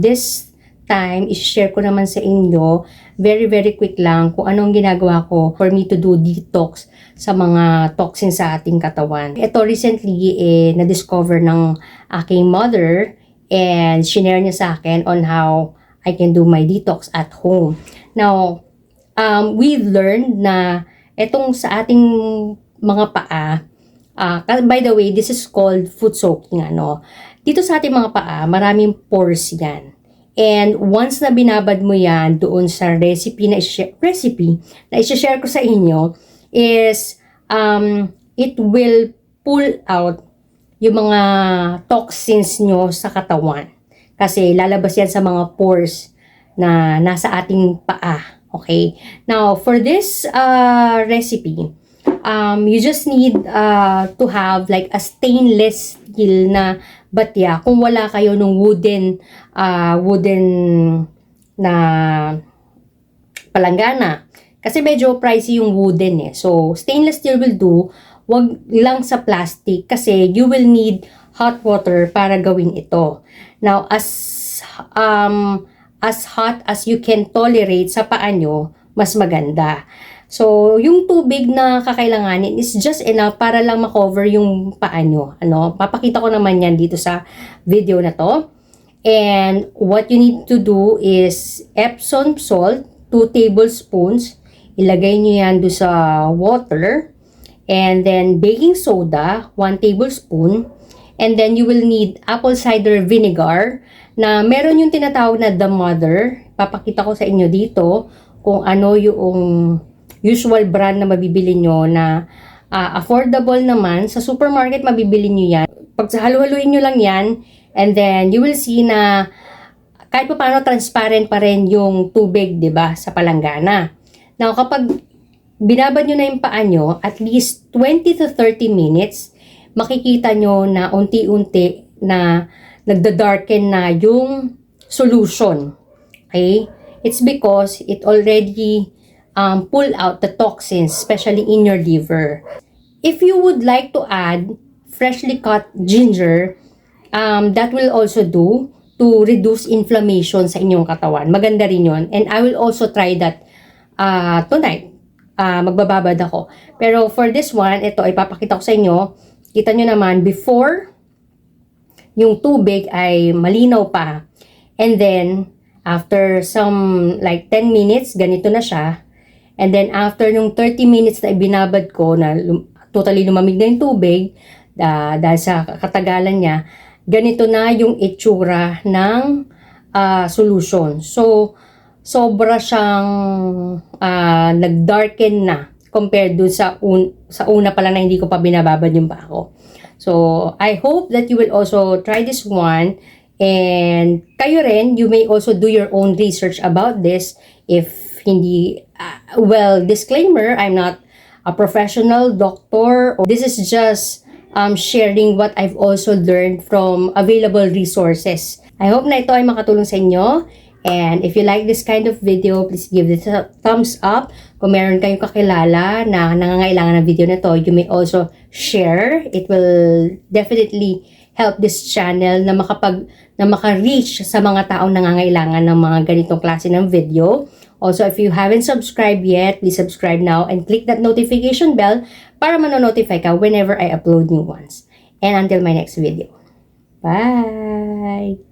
This time, i-share ko naman sa inyo, very quick lang, kung anong ginagawa ko for me to do detox sa mga toxins sa ating katawan. Ito recently, na-discover ng aking mother and shinare niya sa akin on how I can do my detox at home. Now, we've learned na itong sa ating mga paa, by the way, this is called foot soaking, Dito sa ating mga paa, maraming pores yan. And once na binabad mo yan doon sa recipe na i-share ko sa inyo is it will pull out yung mga toxins nyo sa katawan. Kasi lalabas yan sa mga pores na nasa ating paa. Okay? Now, for this recipe, you just need to have like a stainless steel na batya. Kung wala kayo nung wooden na palanggana. Kasi medyo pricey yung wooden So, stainless steel will do. Wag lang sa plastic kasi you will need hot water para gawin ito. Now, as hot as you can tolerate sa paa nyo, mas maganda. So, yung tubig na kakailanganin is just enough para lang makover yung paa nyo. Papakita ko naman yan dito sa video na to. And what you need to do is Epsom salt, 2 tablespoons. Ilagay nyo yan doon sa water. And then baking soda, 1 tablespoon. And then you will need apple cider vinegar na meron yung tinatawag na The Mother. Papakita ko sa inyo dito kung ano yung usual brand na mabibili nyo na affordable naman. Sa supermarket mabibili nyo yan. Pag halu-haluin nyo lang yan, and then you will see na kahit pa paano transparent pa rin yung tubig, 'di ba, sa palanggana. Now, kapag binabad nyo na yung paa nyo, at least 20 to 30 minutes, makikita nyo na unti-unti na nagda-darken na yung solution. Okay? It's because it already pull out the toxins, especially in your liver. If you would like to add freshly cut ginger, that will also do to reduce inflammation sa inyong katawan. Maganda rin yun. And I will also try that tonight. Magbababad ako. Pero for this one, ito, ipapakita ko sa inyo. Kita nyo naman, before yung tubig ay malinaw pa. And then, after some like 10 minutes, ganito na siya. And then, after nung 30 minutes na ibinabad ko, na totally lumamig na yung tubig, dahil sa katagalan niya, ganito na yung itsura ng solution. So, sobra siyang nag-darken na compared dun sa una pa lang na hindi ko pa binababad yung paa ko. So, I hope that you will also try this one. And kayo rin, you may also do your own research about this. If hindi, disclaimer, I'm not a professional doctor. This is just sharing what I've also learned from available resources. I hope na ito ay makatulong sa inyo. And if you like this kind of video, please give this a thumbs up. Kung meron kayong kakilala na nangangailangan ng video na to, you may also share. It will definitely help this channel na maka-reach sa mga taong nangangailangan ng mga ganitong klase ng video. Also, if you haven't subscribed yet, please subscribe now and click that notification bell para mano-notify ka whenever I upload new ones. And until my next video. Bye!